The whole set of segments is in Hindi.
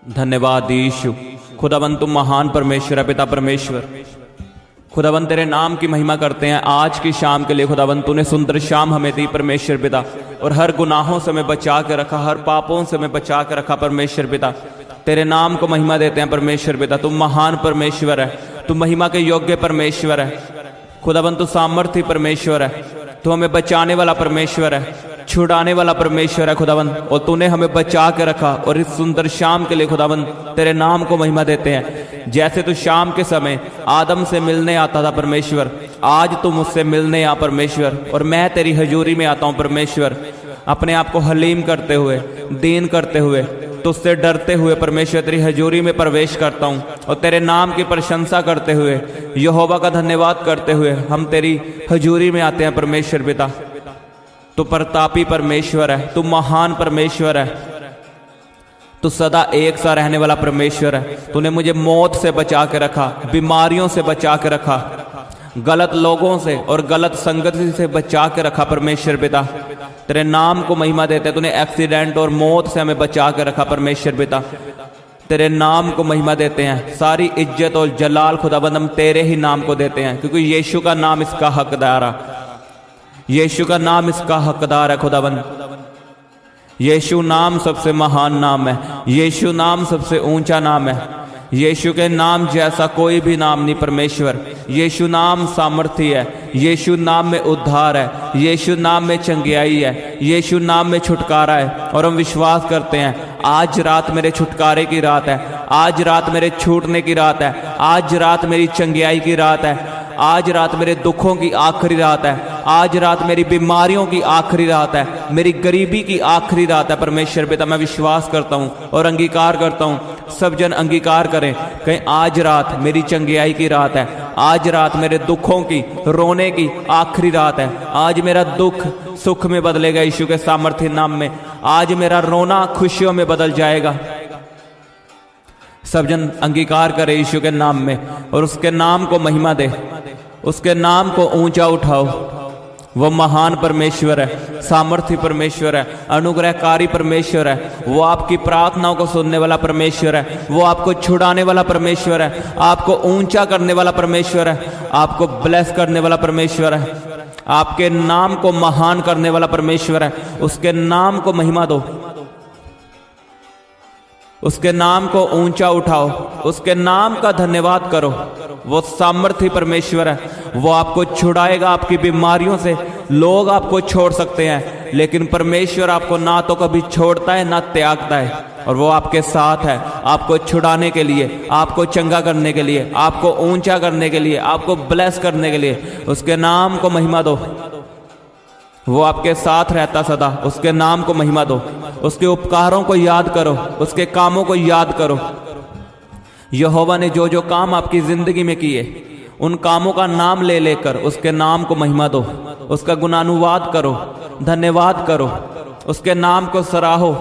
धन्यवाद यीशु। खुदावन तुम महान परमेश्वर है, पिता परमेश्वर। खुदावन तेरे नाम की महिमा करते हैं आज की शाम के लिए। खुदावन तूने सुंदर शाम हमें दी परमेश्वर पिता, और हर गुनाहों से हमें बचा के रखा, हर पापों से हमें बचा के रखा परमेश्वर पिता। तेरे नाम को महिमा देते हैं परमेश्वर पिता। तुम महान परमेश्वर है, तुम महिमा के योग्य परमेश्वर है। खुदावन तू सामर्थी परमेश्वर है, तू हमें बचाने वाला परमेश्वर है, छुड़ाने वाला परमेश्वर है खुदावन। और तूने हमें बचा के रखा, और इस सुंदर शाम के लिए खुदावन तेरे नाम को महिमा देते हैं। जैसे तू शाम के समय आदम से मिलने आता था परमेश्वर, आज तू मुझसे मिलने आ परमेश्वर, और मैं तेरी हजूरी में आता हूँ परमेश्वर, अपने आप को हलीम करते हुए, दीन करते हुए, तुझसे डरते हुए परमेश्वर तेरी हजूरी में प्रवेश करता हूँ। और तेरे नाम की प्रशंसा करते हुए, यहोवा का धन्यवाद करते हुए हम तेरी हजूरी में आते हैं परमेश्वर पिता। तू प्रतापी परमेश्वर है, तू महान परमेश्वर है, तू सदा एक सा रहने वाला परमेश्वर है। तूने मुझे मौत से बचा के रखा, बीमारियों से बचा के रखा, गलत लोगों से और गलत संगति से बचा के रखा परमेश्वर पिता। तेरे नाम को महिमा देते हैं। तूने एक्सीडेंट और मौत से हमें बचा के रखा परमेश्वर पिता। तेरे नाम को महिमा देते हैं। सारी इज्जत और जलाल खुदाबंद हम तेरे ही नाम को देते हैं, क्योंकि यीशु का नाम इसका हकदार है। यीशु का नाम इसका हकदार है खुदाबंद। यीशु नाम सबसे महान नाम है, यीशु नाम सबसे ऊंचा नाम है। यीशु के नाम जैसा कोई भी नाम नहीं परमेश्वर। यीशु नाम सामर्थी है, यीशु नाम में उद्धार है, यीशु नाम में चंगियाई है, यीशु नाम में छुटकारा है। और हम विश्वास करते हैं आज रात मेरे छुटकारे की रात है, आज रात मेरे छूटने की रात है, आज रात मेरी चंगियाई की रात है, आज रात मेरे दुखों की आखिरी रात है, आज रात मेरी बीमारियों की आखिरी रात है, मेरी गरीबी की आखिरी रात है परमेश्वर पिता। मैं विश्वास करता हूँ और अंगीकार करता हूँ, सब जन अंगीकार करें कहीं आज रात मेरी चंगियाई की रात है, आज रात मेरे दुखों की, रोने की आखिरी रात है। आज मेरा दुख सुख में बदलेगा यीशु के सामर्थ्य नाम में। आज मेरा रोना खुशियों में बदल जाएगा। सब जन अंगीकार करे यीशु के नाम में, और उसके नाम को महिमा दे, उसके नाम को ऊंचा उठाओ। वो महान परमेश्वर है, सामर्थ्य परमेश्वर है, अनुग्रहकारी परमेश्वर है। वो आपकी प्रार्थनाओं को सुनने वाला परमेश्वर है, वो आपको छुड़ाने वाला परमेश्वर है, आपको ऊंचा करने वाला परमेश्वर है, आपको ब्लेस करने वाला परमेश्वर है, आपके नाम को महान करने वाला परमेश्वर है। उसके नाम को महिमा दो, उसके नाम को ऊंचा उठाओ, उसके नाम का धन्यवाद करो। वो सामर्थ्य परमेश्वर है, वो आपको छुड़ाएगा आपकी बीमारियों से। लोग आपको छोड़ सकते हैं, लेकिन परमेश्वर आपको ना तो कभी छोड़ता है ना त्यागता है। और वो आपके साथ है, आपको छुड़ाने के लिए, आपको चंगा करने के लिए, आपको ऊंचा करने के लिए, आपको ब्लेस करने के लिए। उसके नाम को महिमा दो। वो आपके साथ रहता सदा। उसके नाम को महिमा दो, उसके उपकारों को याद करो, उसके कामों को याद करो। यहोवा ने जो जो काम आपकी जिंदगी में किए, उन कामों का नाम ले लेकर उसके नाम को महिमा दो, उसका गुणानुवाद करो, धन्यवाद करो, उसके नाम को सराहो,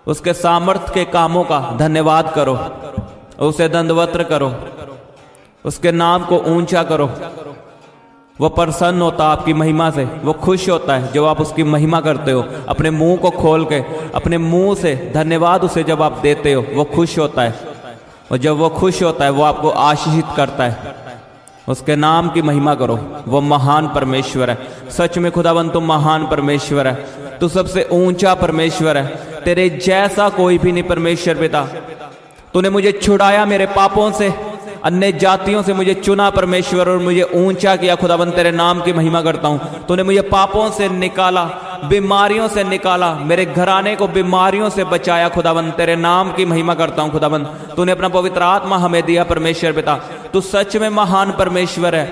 उसके सामर्थ्य के कामों का धन्यवाद करो, उसे दंडवत करो, उसके नाम को ऊंचा करो। वो प्रसन्न होता आपकी महिमा से, वो खुश होता है जब आप उसकी महिमा करते हो। अपने मुंह को खोल के, अपने मुंह से धन्यवाद उसे जब आप देते हो, वो खुश होता है। और जब वो खुश होता है, वो आपको आशीषित करता है। उसके नाम की महिमा करो। वो महान परमेश्वर है। सच में खुदावन तुम महान परमेश्वर है, तू सबसे ऊंचा परमेश्वर है। तेरे जैसा कोई भी नहीं परमेश्वर पिता। तूने मुझे छुड़ाया मेरे पापों से, अन्य जातियों से मुझे चुना परमेश्वर, और मुझे ऊंचा किया खुदावन। तेरे नाम की महिमा करता हूँ। तूने मुझे पापों से निकाला, बीमारियों से निकाला, मेरे घराने को बीमारियों से बचाया खुदावन। तेरे नाम की महिमा करता हूँ खुदावन। तूने अपना पवित्र आत्मा हमें दिया परमेश्वर पिता। तू सच में महान परमेश्वर है।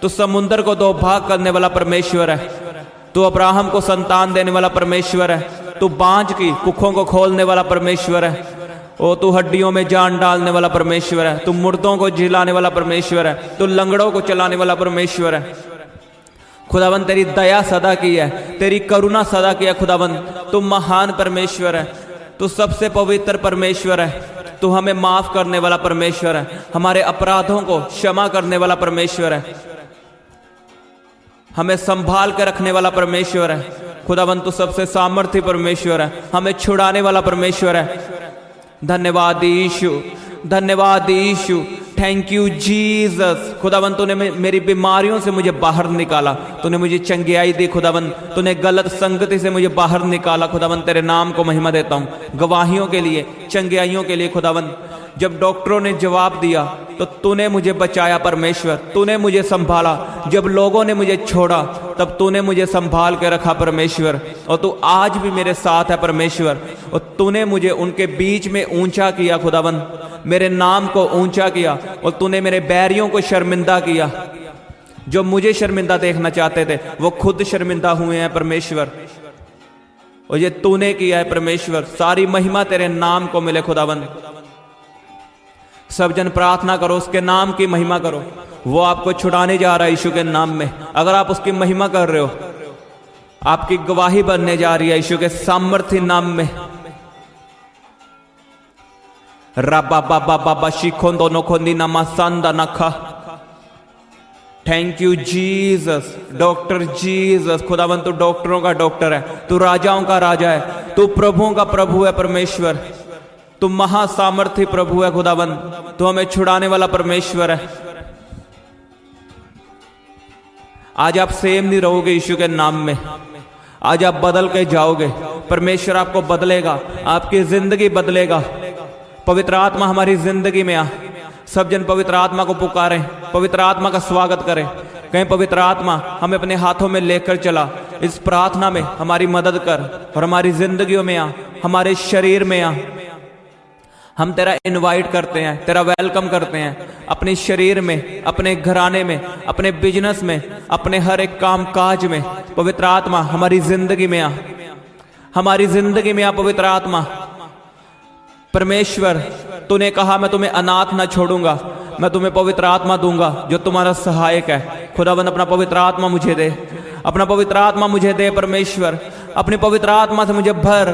तू समुद्र को दो भाग करने वाला परमेश्वर है। तू अब्राहम को संतान देने वाला परमेश्वर है। तू बांझ की कुखों को खोलने वाला परमेश्वर है। ओ तू हड्डियों में जान डालने वाला परमेश्वर है। तू मुर्दों को जिलाने वाला परमेश्वर है। तू लंगड़ों को चलाने वाला परमेश्वर है। खुदावन तेरी दया सदा की है, तेरी करुणा सदा की है खुदावन। तू महान परमेश्वर है, तू सबसे पवित्र परमेश्वर है। तू हमें माफ करने वाला परमेश्वर है, हमारे अपराधों को क्षमा करने वाला परमेश्वर है, हमें संभाल कर रखने वाला परमेश्वर है। खुदावन तू सबसे सामर्थ्य परमेश्वर है, हमें छुड़ाने वाला परमेश्वर है। धन्यवाद यीशु, धन्यवाद यीशु। Thank you Jesus. खुदावन तूने मेरी बीमारियों से मुझे बाहर निकाला, तूने मुझे चंगियाई दी खुदावन, तूने गलत संगति से मुझे बाहर निकाला खुदावन। तेरे नाम को महिमा देता हूँ गवाहियों के लिए, चंगियाइयों के लिए खुदावन। जब डॉक्टरों ने जवाब दिया तो तूने मुझे बचाया परमेश्वर, तूने मुझे संभाला। जब लोगों ने मुझे छोड़ा तब तूने मुझे संभाल के रखा परमेश्वर, और तू आज भी मेरे साथ है परमेश्वर। और तूने मुझे उनके बीच में ऊंचा किया खुदावन, मेरे नाम को ऊंचा किया, और तूने मेरे बैरियों को शर्मिंदा किया। जो मुझे शर्मिंदा देखना चाहते थे वो खुद शर्मिंदा हुए हैं परमेश्वर, और ये तूने किया है परमेश्वर। सारी महिमा तेरे नाम को मिले खुदावन। सब जन प्रार्थना करो, उसके नाम की महिमा करो। वो आपको छुड़ाने जा रहा है यीशु के नाम में। अगर आप उसकी महिमा कर रहे हो, आपकी गवाही बनने जा रही है यीशु के सामर्थ्य नाम में। रबा बाबा बाबा शिखोंदो नोखोंदी नमासंदा नखा। Thank you Jesus. Doctor Jesus, खुदावन तू डॉक्टरों का डॉक्टर है, तू राजाओं का राजा है, तू प्रभुओं का प्रभु है परमेश्वर। तू महासामर्थ्य प्रभु है खुदावन, तू हमें छुड़ाने वाला परमेश्वर है। आज आप सेम नहीं रहोगे यीशु के नाम में, आज आप बदल के जाओगे। परमेश्वर आपको बदलेगा, आपकी जिंदगी बदलेगा। पवित्र आत्मा हमारी जिंदगी में आ। सब जन पवित्र आत्मा को पुकारें, पवित्र आत्मा का स्वागत करें। कहीं पवित्र आत्मा हमें अपने हाथों में लेकर चला, इस प्रार्थना में हमारी मदद कर, और हमारी जिंदगियों में आ, हमारे शरीर में आ। हम तेरा इनवाइट करते हैं, तेरा वेलकम करते हैं अपने शरीर में, अपने घराने में, अपने बिजनेस में, अपने हर एक काम काज में। पवित्र आत्मा हमारी जिंदगी में आ, हमारी जिंदगी में आ पवित्र आत्मा। परमेश्वर तूने कहा मैं तुम्हें अनाथ ना छोड़ूंगा, मैं तुम्हें पवित्र आत्मा दूंगा जो तुम्हारा सहायक है। खुदावन अपना पवित्र आत्मा मुझे दे, अपना पवित्र आत्मा मुझे दे परमेश्वर। अपनी पवित्र आत्मा से मुझे भर,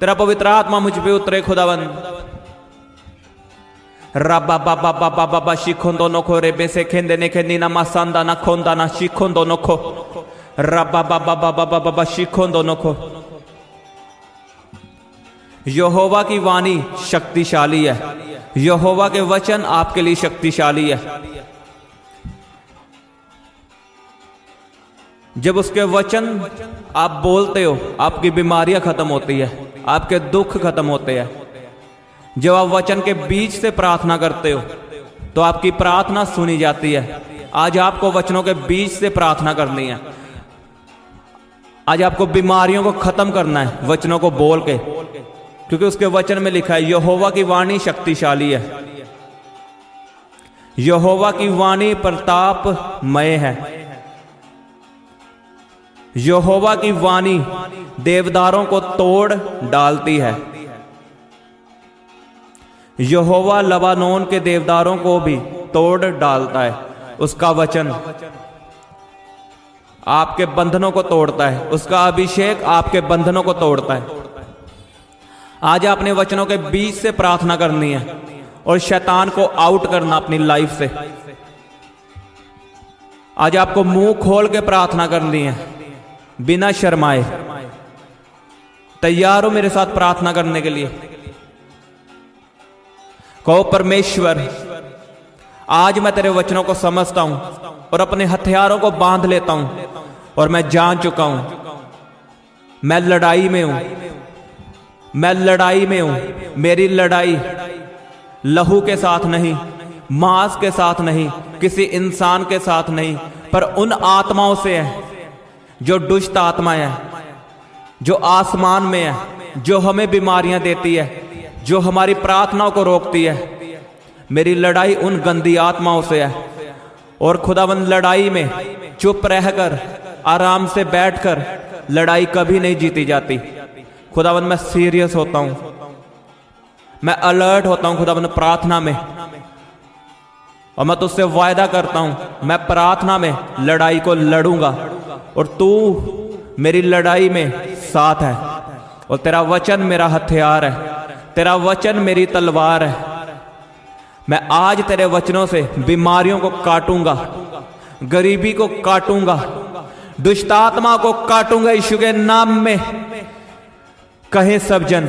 तेरा पवित्र आत्मा मुझ पे उतरे खुदावन। रबा बाबा बाबा बाबा शिखोंदो नोखो रेबे से खेंदे ने खेंदी ना मासांदा ना खोंदा ना शिखोंदो नोखो। रबा बाबा बाबा बाबा शिखोंदो नोखो। यहोवा की वाणी शक्तिशाली है, यहोवा के वचन आपके लिए शक्तिशाली है। जब उसके वचन आप बोलते हो, आपकी बीमारियां खत्म होती है, आपके दुख खत्म होते हैं। जब आप वचन के बीच से प्रार्थना करते हो तो आपकी प्रार्थना सुनी जाती है। आज आपको वचनों के बीच से प्रार्थना करनी है। आज आपको बीमारियों को खत्म करना है वचनों को बोल के, क्योंकि उसके वचन में लिखा है यहोवा की वाणी शक्तिशाली है, यहोवा की वाणी प्रतापमय है। यहोवा की वाणी देवदारों को तोड़ डालती है। यहोवा लबानोन के देवदारों को भी तोड़ डालता है। उसका वचन आपके बंधनों को तोड़ता है, उसका अभिषेक आपके बंधनों को तोड़ता है। आज आपने वचनों के बीच से प्रार्थना करनी है और शैतान को आउट करना अपनी लाइफ से। आज आपको मुंह खोल के प्रार्थना करनी है, बिना शर्माए। तैयार हो मेरे साथ प्रार्थना करने के लिए? कहो परमेश्वर आज मैं तेरे वचनों को समझता हूं और अपने हथियारों को बांध लेता हूं, और मैं जान चुका हूं मैं लड़ाई में हूं, मैं लड़ाई में हूं। मेरी लड़ाई लहू के साथ नहीं, मांस के साथ नहीं, किसी इंसान के साथ नहीं, पर उन आत्माओं से है जो दुष्ट आत्माएं हैं, जो आसमान में है, जो हमें बीमारियां देती है, जो हमारी प्रार्थनाओं को रोकती है। मेरी लड़ाई उन गंदी आत्माओं से है। और खुदावन लड़ाई में चुप रहकर, आराम से बैठकर लड़ाई कभी नहीं जीती जाती। खुदावन मैं सीरियस होता हूं, मैं अलर्ट होता हूं खुदावन प्रार्थना में, और मैं तुझसे वायदा करता हूं मैं प्रार्थना में लड़ाई को लड़ूंगा, और तू मेरी लड़ाई में साथ है। और तेरा वचन मेरा हथियार है, तेरा वचन मेरी तलवार है। मैं आज तेरे वचनों से बीमारियों को काटूंगा, गरीबी को काटूंगा, दुष्ट आत्मा को काटूंगा यीशु के नाम में। कहे सब जन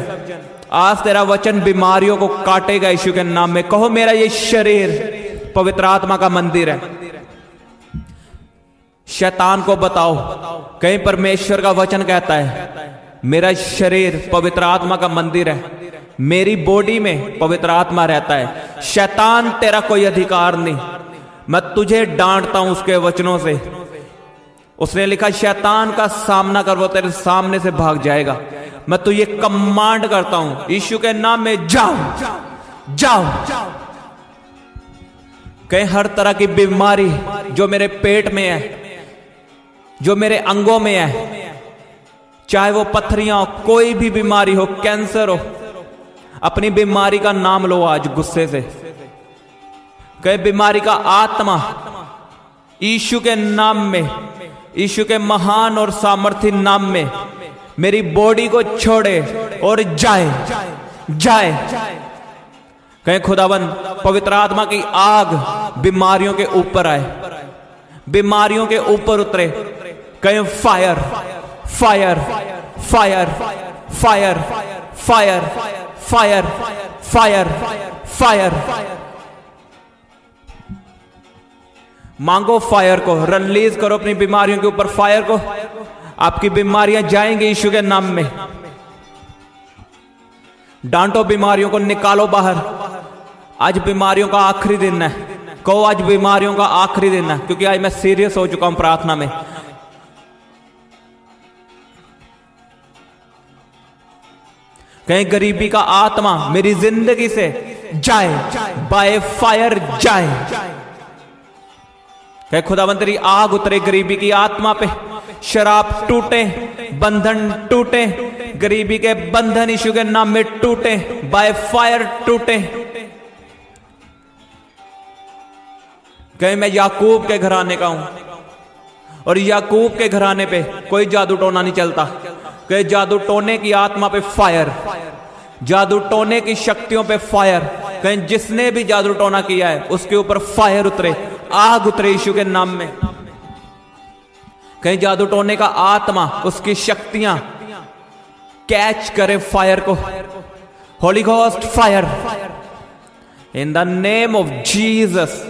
आज तेरा वचन बीमारियों को काटेगा यीशु के नाम में। कहो मेरा ये शरीर पवित्र आत्मा का मंदिर है। शैतान को बताओ, कहीं परमेश्वर का वचन कहता है मेरा शरीर पवित्र आत्मा का मंदिर है, मेरी बॉडी में पवित्र आत्मा रहता है। शैतान तेरा कोई अधिकार नहीं, मैं तुझे डांटता हूं उसके वचनों से। उसने लिखा शैतान का सामना कर, वो तेरे सामने से भाग जाएगा। मैं तुझे कमांड करता हूं यीशु के नाम में, जाओ जाओ। कहीं हर तरह की बीमारी जो मेरे पेट में है, जो मेरे अंगों में है, चाहे वो पत्थरियां हो, कोई भी बीमारी हो, कैंसर हो, अपनी बीमारी का नाम लो आज गुस्से से। कहीं बीमारी का आत्मा यीशु के नाम में, यीशु के महान और सामर्थी नाम में मेरी बॉडी को छोड़े और जाए जाए। कहीं खुदावन पवित्र आत्मा की आग बीमारियों के ऊपर आए, बीमारियों के ऊपर उतरे। कहीं fire fire fire fire fire fire fire fire. मांगो फायर को, रिलीज करो अपनी बीमारियों के ऊपर फायर को। आपकी बीमारियां जाएंगी यीशु के नाम में। डांटो बीमारियों को, निकालो बाहर। आज बीमारियों का आखिरी दिन है। कहो आज बीमारियों का आखिरी दिन है, क्योंकि आज मैं सीरियस हो चुका हूं प्रार्थना में। कहीं गरीबी का आत्मा मेरी जिंदगी से जाए, बाय फायर जाए। कहीं खुदावंद तेरी आग उतरे गरीबी की आत्मा पे। शराब टूटे, बंधन टूटे, गरीबी के बंधन यीशु के नाम में टूटे, बाय फायर टूटे। कहीं मैं याकूब के घराने का हूं, और याकूब के घराने पे कोई जादू टोना नहीं चलता। कहीं जादू टोने की आत्मा पे फायर, जादू टोने की शक्तियों पे फायर। कहीं जिसने भी जादू टोना किया है उसके ऊपर फायर उतरे, आग उतरे यीशु के नाम में। कहीं जादू टोने का आत्मा, उसकी शक्तियां कैच करे फायर को। Holi ghost fire in the name of Jesus.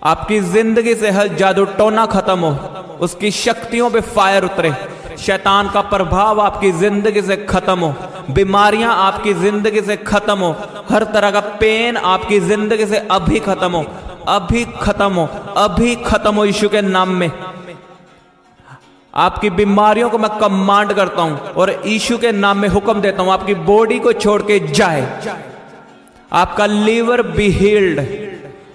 आपकी जिंदगी से हर जादू टोना खत्म हो, उसकी शक्तियों पे फायर उतरे। शैतान का प्रभाव आपकी जिंदगी से खत्म हो, बीमारियां आपकी जिंदगी से खत्म हो, हर तरह का पेन आपकी जिंदगी से अभी खत्म हो, अभी खत्म हो, अभी खत्म हो यीशु के नाम में। आपकी बीमारियों को मैं कमांड करता हूं और यीशु के नाम में हुक्म देता हूं, आपकी बॉडी को छोड़ के जाए। आपका liver be healed,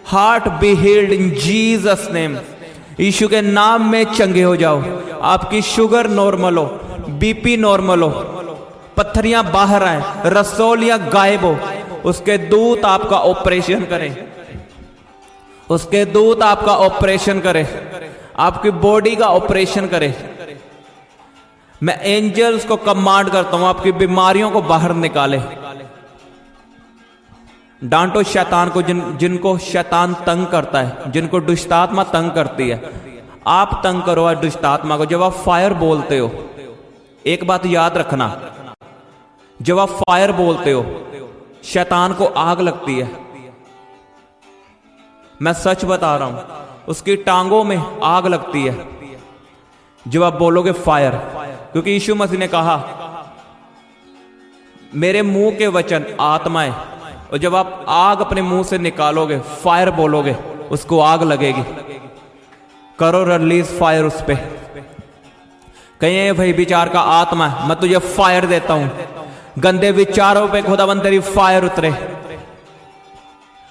heart be healed in Jesus name. यीशु के नाम में चंगे हो जाओ। आपकी शुगर नॉर्मल हो, बीपी नॉर्मल हो, पत्थरियां बाहर आए, रसौलियां गायब हो। उसके दूत आपका ऑपरेशन करें, उसके दूत आपका ऑपरेशन करें, आपकी बॉडी का ऑपरेशन करें। मैं एंजल्स को कमांड करता हूं, आपकी बीमारियों को बाहर निकाले। डांटो शैतान को, जिनको शैतान तंग करता है, जिनको दुष्टात्मा तंग करती है। आप तंग करो आज दुष्टात्मा को। जब आप फायर बोलते हो, एक बात याद रखना, जब आप फायर बोलते हो शैतान को आग लगती है। मैं सच बता रहा हूं, उसकी टांगों में आग लगती है जब आप बोलोगे फायर। क्योंकि यीशु मसीह ने कहा मेरे मुंह के वचन आत्मा है, और जब आप आग अपने मुंह से निकालोगे, फायर बोलोगे, उसको आग लगेगी। करो रिलीज फायर उस पे। कहीं भाई विचार का आत्मा है, मैं तुझे फायर देता हूं। गंदे विचारों पे खुदावंद तेरी फायर उतरे।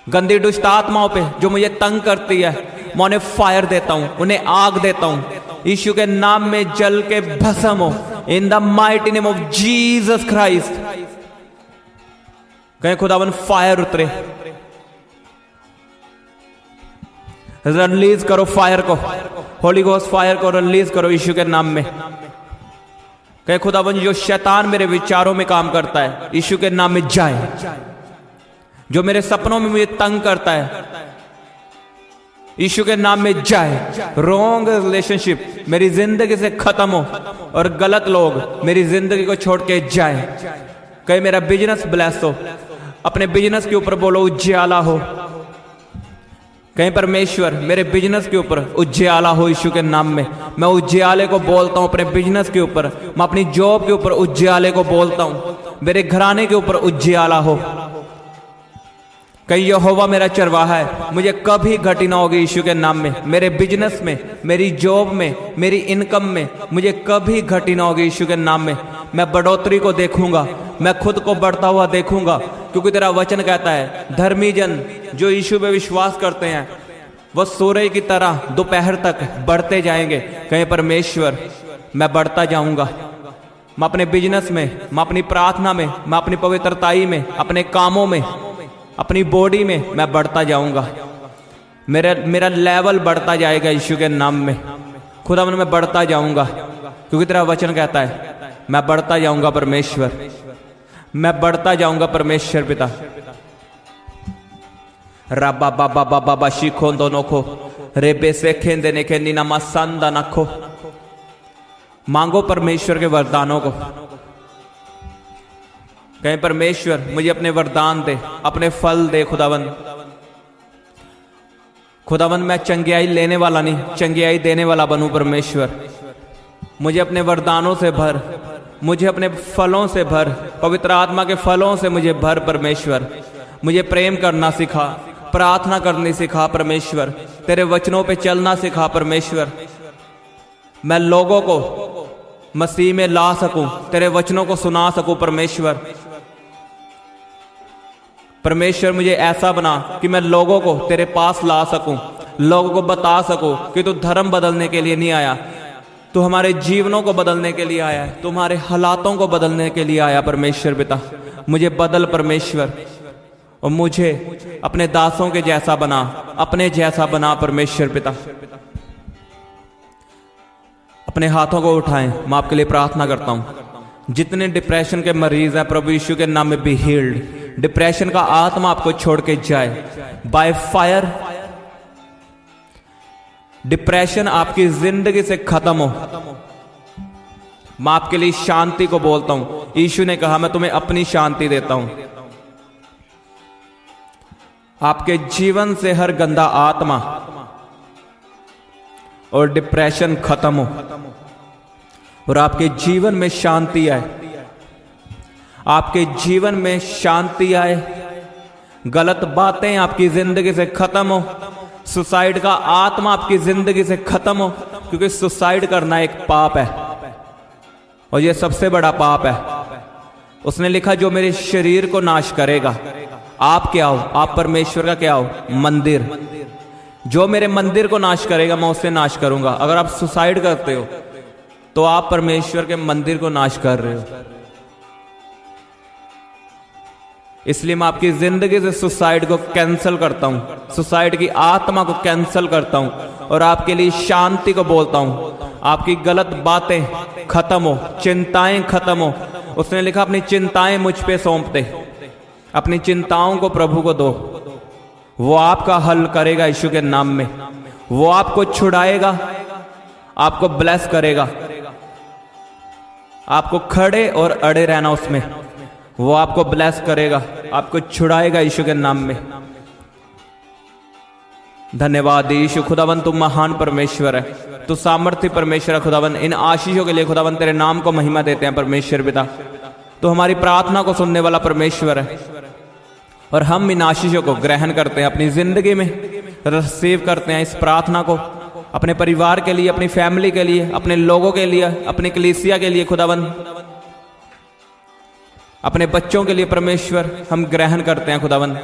गंदी दुष्ट आत्माओं पे जो मुझे तंग करती है, मैं उन्हें फायर देता हूं, उन्हें आग देता हूं। यीशु के नाम में जल के भस्म हो, in the mighty name of Jesus Christ. कहीं खुदावन फायर उतरे। रिलीज करो फायर को, होली घोस्ट फायर को रिलीज करो यीशु के नाम में। कहीं खुदावन जो शैतान मेरे विचारों में काम करता है, यीशु के नाम में जाए। जो मेरे सपनों में मुझे तंग करता है, यीशु के नाम में जाए। रॉन्ग रिलेशनशिप मेरी जिंदगी से खत्म हो और गलत लोग मेरी जिंदगी को छोड़ के जाए। कहीं मेरा बिजनेस ब्लेस हो, अपने बिजनेस के ऊपर बोलो उज्ज्वला हो। कहीं परमेश्वर मेरे बिजनेस के ऊपर उज्ज्वला हो यीशु के नाम में। मैं उज्ज्वले को बोलता हूँ अपने बिजनेस के ऊपर, मैं अपनी जॉब के ऊपर उज्ज्वले को बोलता हूँ, मेरे घराने के ऊपर उज्ज्वला हो। कहीं यहोवा मेरा चरवाहा है, मुझे कभी घटी ना होगी यीशु के नाम में। मेरे बिजनेस में, मेरी जॉब में, मेरी इनकम में मुझे कभी घटी ना होगी यीशु के नाम में। मैं बढ़ोतरी को देखूंगा, मैं खुद को बढ़ता हुआ देखूंगा, क्योंकि तेरा वचन कहता है धर्मी जन जो यीशु पे विश्वास करते हैं वह सूर्य की तरह दोपहर तक बढ़ते जाएंगे। कहीं परमेश्वर मैं बढ़ता जाऊंगा, मैं अपने बिजनेस में, मैं अपनी प्रार्थना में, मैं अपनी पवित्रताई में, अपने कामों में, अपनी बॉडी में मैं बढ़ता जाऊंगा। मेरा लेवल बढ़ता जाएगा यीशु के नाम में। खुदा मैं बढ़ता जाऊंगा, क्योंकि तेरा वचन कहता है मैं बढ़ता जाऊंगा परमेश्वर, मैं बढ़ता जाऊंगा परमेश्वर पिता। रबा बाबा बाबा बा शिखो दोनों को रेबे से खेंदे ने के नीना मसंदा नखो। मांगो परमेश्वर के वरदानों को। कहीं परमेश्वर मुझे अपने वरदान दे, अपने फल दे खुदावन। खुदावन मैं चंगियाई लेने वाला नहीं, चंगियाई देने वाला बनूं परमेश्वर। मुझे अपने वरदानों से भर, मुझे अपने फलों से भर, पवित्र आत्मा के फलों से मुझे भर परमेश्वर। मुझे प्रेम करना सिखा, प्रार्थना करनी सिखा परमेश्वर, तेरे वचनों पे चलना सिखा परमेश्वर। मैं लोगों को मसीह में ला सकूं, तेरे वचनों को सुना सकूं परमेश्वर। परमेश्वर मुझे ऐसा बना कि मैं लोगों को तेरे पास ला सकूं, लोगों को बता सकूं कि तू धर्म बदलने के लिए नहीं आया, तू हमारे जीवनों को बदलने के लिए आया है, तुम्हारे हालातों को बदलने के लिए आया परमेश्वर पिता। मुझे बदल परमेश्वर, और मुझे अपने दासों के जैसा बना, अपने जैसा बना परमेश्वर पिता। अपने हाथों को उठाएं, मैं आपके लिए प्रार्थना करता हूं। जितने डिप्रेशन के मरीज हैं प्रभु यीशु के नाम में बी हील्ड। डिप्रेशन का आत्मा आपको छोड़ के जाए बाय फायर। डिप्रेशन आपकी जिंदगी से खत्म हो। मैं आपके लिए शांति को बोलता हूं। यीशु ने कहा मैं तुम्हें अपनी शांति देता हूं। आपके जीवन से हर गंदा आत्मा और डिप्रेशन खत्म हो और आपके जीवन में शांति आए, आपके जीवन में शांति आए। गलत बातें आपकी जिंदगी से खत्म हो, सुसाइड का आत्मा आपकी जिंदगी से खत्म हो, क्योंकि सुसाइड करना एक पाप है और यह सबसे बड़ा पाप है। उसने लिखा जो मेरे शरीर को नाश करेगा। आप क्या हो? आप परमेश्वर का क्या हो? मंदिर। जो मेरे मंदिर को नाश करेगा मैं उससे नाश करूंगा। अगर आप सुसाइड करते हो तो आप परमेश्वर के मंदिर को नाश कर रहे हो। इसलिए मैं आपकी जिंदगी से सुसाइड को कैंसिल करता हूं, सुसाइड की आत्मा को कैंसिल करता हूं और आपके लिए शांति को बोलता हूं। आपकी गलत बातें खत्म हो, चिंताएं खत्म हो। उसने लिखा अपनी चिंताएं मुझ पे सौंप दे, अपनी चिंताओं को प्रभु को दो, वो आपका हल करेगा यीशु के नाम में। वो आपको छुड़ाएगा, आपको ब्लेस करेगा। आपको खड़े और अड़े रहना उसमें, वो आपको ब्लेस करेगा, आपको छुड़ाएगा यीशु के नाम में। धन्यवाद यीशु। खुदावन तू महान परमेश्वर है, तू सामर्थ्य परमेश्वर है खुदावन। इन आशीषों के लिए खुदावन तेरे नाम को महिमा देते हैं परमेश्वर पिता। तो हमारी प्रार्थना को सुनने वाला परमेश्वर है और हम इन आशीषों को ग्रहण करते हैं, अपनी जिंदगी में रिसीव करते हैं इस प्रार्थना को, अपने परिवार के लिए, अपनी फैमिली के लिए, अपने लोगों के लिए, अपनी कलीसिया के लिए खुदावन, अपने बच्चों के लिए परमेश्वर हम ग्रहण करते हैं खुदावन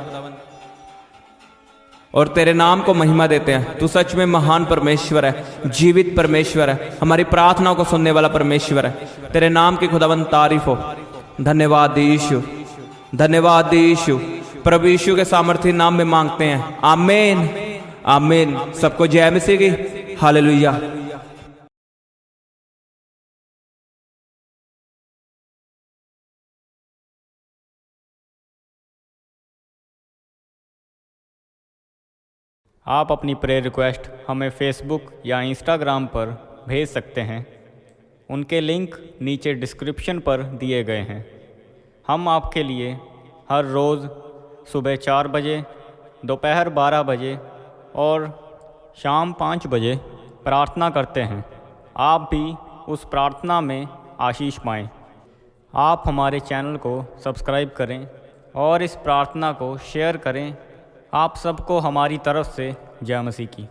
और तेरे नाम को महिमा देते हैं। तू सच में महान परमेश्वर है, जीवित परमेश्वर है, हमारी प्रार्थनाओं को सुनने वाला परमेश्वर है। तेरे नाम की खुदावन तारीफ हो। धन्यवाद यीशु, धन्यवाद यीशु। प्रभु यीशु के सामर्थ्य नाम में मांगते हैं, आमीन आमीन। सबको जय मसीह की। हालेलुया। आप अपनी प्रेयर रिक्वेस्ट हमें फेसबुक या इंस्टाग्राम पर भेज सकते हैं। उनके लिंक नीचे डिस्क्रिप्शन पर दिए गए हैं। हम आपके लिए हर रोज़ सुबह 4 बजे, दोपहर 12 बजे और शाम 5 बजे प्रार्थना करते हैं। आप भी उस प्रार्थना में आशीष पाएं। आप हमारे चैनल को सब्सक्राइब करें और इस प्रार्थना को शेयर करें। आप सबको हमारी तरफ से जय मसीह की।